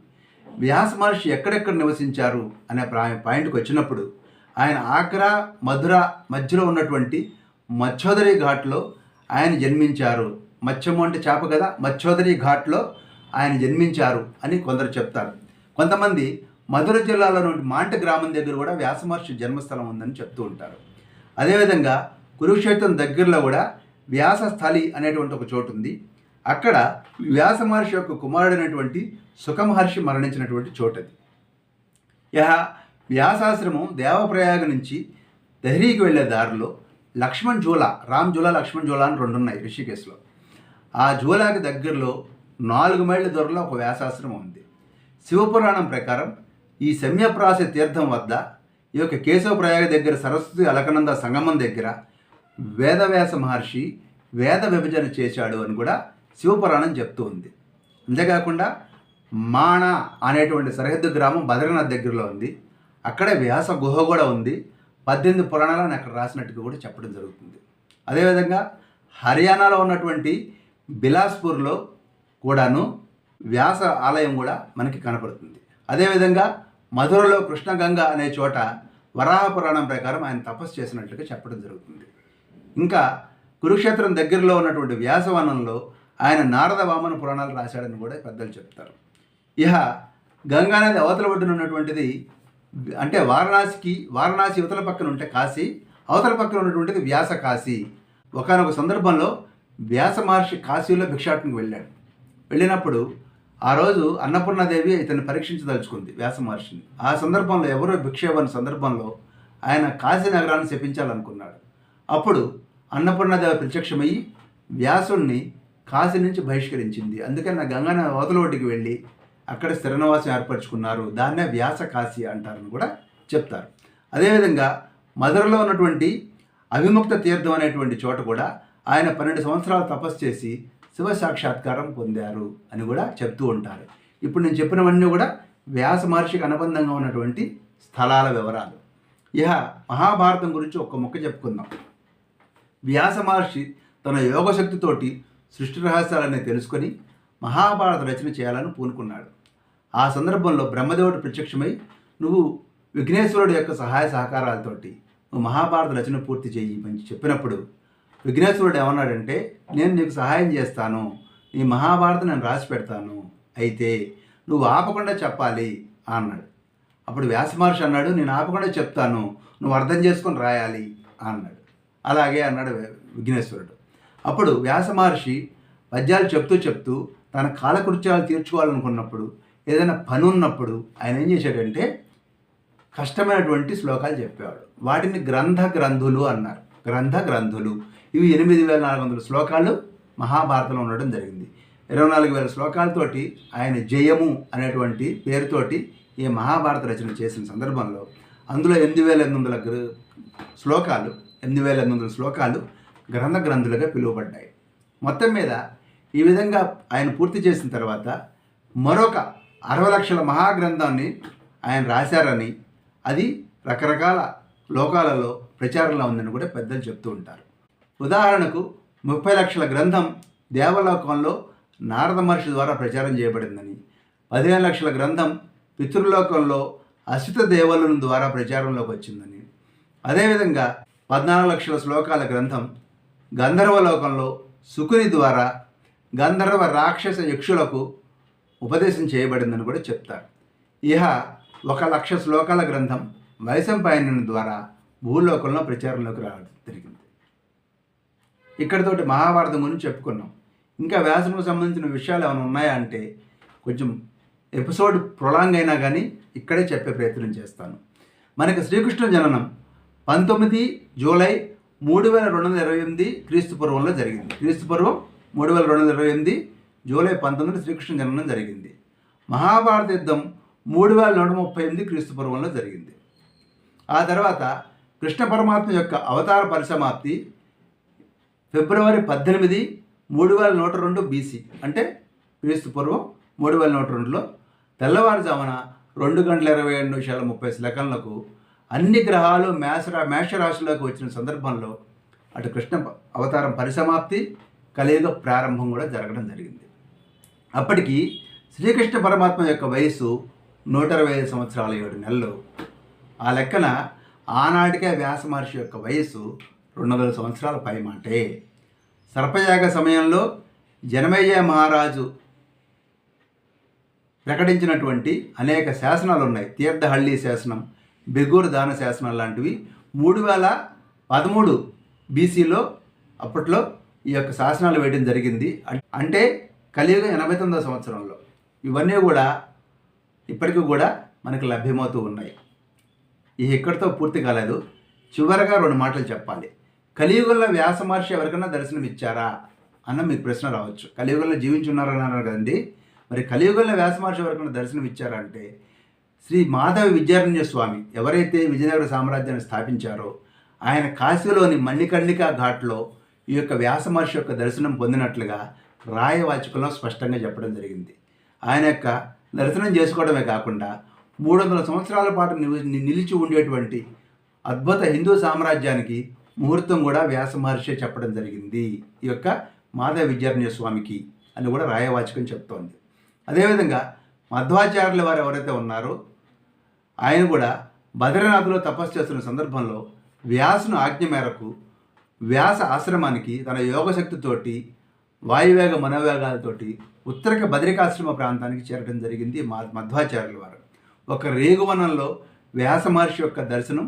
వ్యాస మహర్షి ఎక్కడెక్కడ నివసించారు అనే పాయింట్కి వచ్చినప్పుడు ఆయన ఆగ్రా, మధుర మధ్యలో ఉన్నటువంటి మచ్చోదరి ఘాట్లో ఆయన జన్మించారు. మత్స్యము అంటే చేప కదా, మచ్చోదరి ఘాట్లో ఆయన జన్మించారు అని కొందరు చెప్తారు. కొంతమంది మధుర జిల్లాలోని మాంట గ్రామం దగ్గర కూడా వ్యాస మహర్షి జన్మస్థలం ఉందని చెప్తూ ఉంటారు. అదేవిధంగా కురుక్షేత్రం దగ్గరలో కూడా వ్యాస స్థలి అనేటువంటి ఒక చోటు ఉంది. అక్కడ వ్యాస మహర్షి యొక్క కుమారుడైనటువంటి సుఖ మహర్షి మరణించినటువంటి చోటు అది. ఇహ వ్యాసాశ్రమం దేవప్రయాగ నుంచి దహ్రీకి వెళ్ళే దారిలో లక్ష్మణ్ జూలా, రామ్ జూలా, లక్ష్మణ్ జూలా అని రెండు ఉన్నాయి రిషికేశ్లో. ఆ జూలాకి దగ్గరలో 4 మైళ్ళ దూరంలో ఒక వ్యాసాశ్రమం ఉంది. శివపురాణం ప్రకారం ఈ శమ్యప్రాస తీర్థం వద్ద ఈ యొక్క కేశవప్రయాగ దగ్గర సరస్వతి అలకనంద సంగమం దగ్గర వేదవ్యాస మహర్షి వేద విభజన చేశాడు అని కూడా శివపురాణం చెప్తూ ఉంది. అంతేకాకుండా మాణ అనేటువంటి సరిహద్దు గ్రామం బద్రీనాథ్ దగ్గరలో ఉంది. అక్కడే వ్యాస గుహ కూడా ఉంది. 18 పురాణాలను అక్కడ రాసినట్టుగా కూడా చెప్పడం జరుగుతుంది. అదేవిధంగా హర్యానాలో ఉన్నటువంటి బిలాస్పూర్లో కూడాను వ్యాస ఆలయం కూడా మనకి కనపడుతుంది. అదేవిధంగా మధురలో కృష్ణగంగ అనే చోట వరాహ పురాణం ప్రకారం ఆయన తపస్సు చేసినట్లుగా చెప్పడం జరుగుతుంది. ఇంకా కురుక్షేత్రం దగ్గరలో ఉన్నటువంటి వ్యాసవనంలో ఆయన నారద వామన పురాణాలు రాశాడని కూడా పెద్దలు చెప్తారు. ఇహ గంగానది అవతల ఒడ్డున ఉన్నటువంటిది అంటే వారణాసి యువతల పక్కన ఉంటే కాశీ, అవతల పక్కన ఉన్నటువంటిది వ్యాస కాశీ. ఒకానొక సందర్భంలో వ్యాస మహర్షి కాశీలో భిక్షాటనకు వెళ్ళినప్పుడు ఆ రోజు అన్నపూర్ణాదేవి ఇతన్ని పరీక్షించదలుచుకుంది వ్యాస మహర్షిని. ఆ సందర్భంలో ఎవరో భిక్ష ఇవ్వని సందర్భంలో ఆయన కాశీ నగరాన్ని శపించాలనుకున్నాడు. అప్పుడు అన్నపూర్ణాదేవి ప్రత్యక్షమయ్యి వ్యాసుణ్ణి కాశీ నుంచి బహిష్కరించింది. అందుకని నా గంగానది అవతల ఒడ్డుకి వెళ్ళి అక్కడ స్థిర నివాసం ఏర్పరచుకున్నారు. దాన్నే వ్యాస కాశీ అంటారని కూడా చెప్తారు. అదేవిధంగా మధురలో ఉన్నటువంటి అవిముక్త తీర్థం అనేటువంటి చోట కూడా ఆయన 12 సంవత్సరాలు తపస్సు చేసి శివ సాక్షాత్కారం పొందారు అని కూడా చెప్తూ ఉంటారు. ఇప్పుడు నేను చెప్పినవన్నీ కూడా వ్యాస మహర్షికి అనుబంధంగా ఉన్నటువంటి స్థలాల వివరాలు. ఇహ మహాభారతం గురించి ఒక్క ముక్క చెప్పుకుందాం. వ్యాస మహర్షి తన యోగశక్తితోటి సృష్టి రహస్యాలని తెలుసుకొని మహాభారత రచన చేయాలని పూనుకున్నాడు. ఆ సందర్భంలో బ్రహ్మదేవుడు ప్రత్యక్షమై నువ్వు విఘ్నేశ్వరుడు యొక్క సహాయ సహకారాలతోటి నువ్వు మహాభారత రచన పూర్తి చెయ్యి అని చెప్పినప్పుడు విఘ్నేశ్వరుడు ఏమన్నాడంటే, నేను నీకు సహాయం చేస్తాను, నీ మహాభారతం నేను రాసి పెడతాను, అయితే నువ్వు ఆపకుండా చెప్పాలి అన్నాడు. అప్పుడు వ్యాస మహర్షి అన్నాడు, నేను ఆపకుండా చెప్తాను, నువ్వు అర్థం చేసుకొని రాయాలి అన్నాడు. అలాగే అన్నాడు విఘ్నేశ్వరుడు. అప్పుడు వ్యాస మహర్షి పద్యాలు చెప్తూ తన కాలకృత్యాలు తీర్చుకోవాలనుకున్నప్పుడు, ఏదైనా పని ఉన్నప్పుడు ఆయన ఏం చేశాడంటే కష్టమైనటువంటి శ్లోకాలు చెప్పేవాడు. వాటిని గ్రంథులు అన్నారు. గ్రంథులు ఇవి 8400 శ్లోకాలు మహాభారతంలో ఉండడం జరిగింది. 24,000 శ్లోకాలతోటి ఆయన జయము అనేటువంటి పేరుతోటి ఈ మహాభారత రచన చేసిన సందర్భంలో అందులో 8,800 శ్లోకాలు గ్రంథులుగా పిలువబడ్డాయి. మొత్తం మీద ఈ విధంగా ఆయన పూర్తి చేసిన తర్వాత మరొక 60 లక్షల మహాగ్రంథాన్ని ఆయన రాశారని, అది రకరకాల లోకాలలో ప్రచారంలో ఉందని కూడా పెద్దలు చెప్తూ ఉంటారు. ఉదాహరణకు 30 లక్షల గ్రంథం దేవలోకంలో నారద మహర్షి ద్వారా ప్రచారం చేయబడిందని, 15 లక్షల గ్రంథం పితృలోకంలో అసిత దేవుల ద్వారా ప్రచారంలోకి వచ్చిందని, అదేవిధంగా 14 లక్షల శ్లోకాల గ్రంథం గంధర్వలోకంలో శుకుని ద్వారా గంధర్వ రాక్షస యక్షులకు ఉపదేశం చేయబడిందని కూడా చెప్తారు. ఇహ 1,00,000 శ్లోకాల గ్రంథం వైశంపాయనుని ద్వారా భూలోకంలో ప్రచారంలోకి రావడం జరిగింది. ఇక్కడితోటి మహాభారతం గురించి చెప్పుకున్నాం. ఇంకా వ్యాసముకు సంబంధించిన విషయాలు ఏమైనా ఉన్నాయా అంటే కొంచెం ఎపిసోడ్ ప్రొలాంగ్ అయినా కానీ ఇక్కడే చెప్పే ప్రయత్నం చేస్తాను. మనకి శ్రీకృష్ణ జననం 19 జూలై 3228 క్రీస్తు పూర్వంలో జరిగింది. క్రీస్తు పూర్వం 3228 జూలై 19 శ్రీకృష్ణ జననం జరిగింది. మహాభారత యుద్ధం 3138 క్రీస్తు పూర్వంలో జరిగింది. ఆ తర్వాత కృష్ణ పరమాత్మ యొక్క అవతార పరిసమాప్తి ఫిబ్రవరి 18, 3102 BC అంటే క్రీస్తు పూర్వం 3102లో తెల్లవారుజామున 2:27:30 అన్ని గ్రహాలు మేషరాశిలోకి వచ్చిన సందర్భంలో అటు కృష్ణ అవతారం పరిసమాప్తి, కలియుగ ప్రారంభం కూడా జరగడం జరిగింది. అప్పటికి శ్రీకృష్ణ పరమాత్మ యొక్క వయసు 125 సంవత్సరాల 7 నెలలు. ఆ లెక్కన ఆనాటికే వ్యాస మహర్షి యొక్క వయసు 200 సంవత్సరాల పైమాటే. సర్పయాగ సమయంలో జనమేజయ మహారాజు ప్రకటించినటువంటి అనేక శాసనాలు ఉన్నాయి. తీర్థహళ్ళి శాసనం, బెగూరు దాన శాసనం లాంటివి 3013 BCలో అప్పట్లో ఈ యొక్క శాసనాలు వేయడం జరిగింది. అంటే కలియుగ 89వ సంవత్సరంలో ఇవన్నీ కూడా ఇప్పటికీ కూడా మనకు లభ్యమవుతూ ఉన్నాయి. ఈ ఇక్కడితో పూర్తి కాలేదు. చివరగా 2 మాటలు చెప్పాలి. కలియుగంలో వ్యాస మహర్షి ఎవరికైనా దర్శనం ఇచ్చారా అన్న మీకు ప్రశ్న రావచ్చు. కలియుగంలో జీవించున్నారని అన్నారు కదండి. మరి కలియుగంలో వ్యాస మహర్షి ఎవరికైనా దర్శనం ఇచ్చారా అంటే శ్రీ మాధవ విద్యారణ్య స్వామి ఎవరైతే విజయనగర సామ్రాజ్యాన్ని స్థాపించారో ఆయన కాశీలోని మణికర్ణికా ఘాట్లో ఈ యొక్క వ్యాస మహర్షి యొక్క దర్శనం పొందినట్లుగా రాయవాచకంలో స్పష్టంగా చెప్పడం జరిగింది. ఆయన యొక్క దర్శనం చేసుకోవడమే కాకుండా 300 సంవత్సరాల పాటు నిలిచి ఉండేటువంటి అద్భుత హిందూ సామ్రాజ్యానికి ముహూర్తం కూడా వ్యాస మహర్షి చెప్పడం జరిగింది ఈ యొక్క మాధవ విద్యారణ్య స్వామికి అని కూడా రాయవాచకం చెప్తోంది. అదేవిధంగా మధ్వాచార్యుల వారు ఎవరైతే ఉన్నారో ఆయన కూడా బద్రీనాథ్లో తపస్సు చేస్తున్న సందర్భంలో వ్యాసును ఆజ్ఞ మేరకు వ్యాస ఆశ్రమానికి తన యోగశక్తితోటి వాయువేగ మనోవేగాలతోటి ఉత్తరక బద్రికాశ్రమ ప్రాంతానికి చేరడం జరిగింది మధ్వాచార్యుల వారు. ఒక రేగువనంలో వ్యాస మహర్షి యొక్క దర్శనం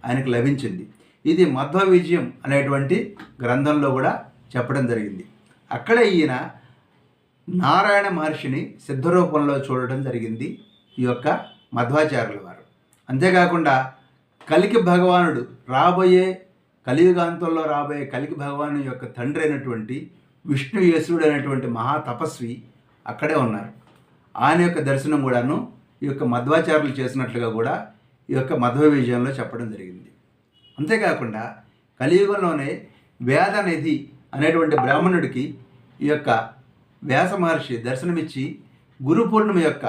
ఆయనకు లభించింది. ఇది మధ్వ విజయం అనేటువంటి గ్రంథంలో కూడా చెప్పడం జరిగింది. అక్కడ ఈయన నారాయణ మహర్షిని సిద్ధరూపంలో చూడడం జరిగింది ఈ యొక్క మధ్వాచార్యుల వారు. అంతేకాకుండా కలికి భగవానుడు కలియుగాంతంలో రాబోయే కలికి భగవాను యొక్క తండ్రి అయినటువంటి విష్ణుయేశుడు అనేటువంటి మహా తపస్వి అక్కడే ఉన్నారు. ఆయన యొక్క దర్శనం కూడాను ఈ యొక్క మధ్వాచార్యులు చేసినట్లుగా కూడా ఈ యొక్క మధ్వ విజయంలో చెప్పడం జరిగింది. అంతేకాకుండా కలియుగంలోనే వేదనిధి అనేటువంటి బ్రాహ్మణుడికి ఈ యొక్క వ్యాస మహర్షి దర్శనమిచ్చి గురు పూర్ణిమ యొక్క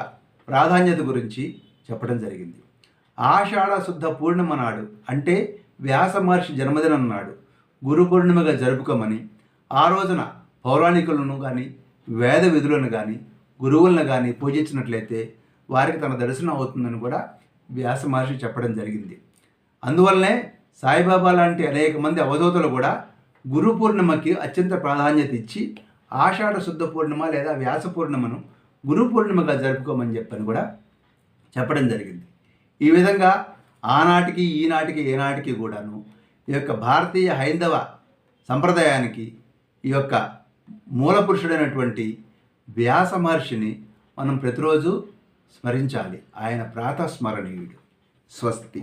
ప్రాధాన్యత గురించి చెప్పడం జరిగింది. ఆషాఢ శుద్ధ పూర్ణిమ నాడు అంటే వ్యాస మహర్షి జన్మదినం నాడు గురు పూర్ణిమగా జరుపుకోమని, ఆ రోజున పౌరాణికులను కానీ వేద విధులను కానీ గురువులను కానీ పూజించినట్లయితే వారికి తన దర్శనం అవుతుందని కూడా వ్యాస మహర్షి చెప్పడం జరిగింది. అందువల్లనే సాయిబాబా లాంటి అనేక మంది అవధూతలు కూడా గురు పూర్ణిమకి అత్యంత ప్రాధాన్యత ఇచ్చి ఆషాఢ శుద్ధ పూర్ణిమ లేదా వ్యాస పూర్ణిమను గురు పూర్ణిమగా జరుపుకోమని చెప్పని కూడా చెప్పడం జరిగింది. ఈ విధంగా ఆనాటికి ఈనాటికి ఏనాటికి కూడాను ఈ యొక్క భారతీయ హైందవ సంప్రదాయానికి ఈ యొక్క మూల పురుషుడైనటువంటి వ్యాస మహర్షిని మనం ప్రతిరోజు స్మరించాలి. ఆయన ప్రాతస్మరణీయుడు. స్వస్తి.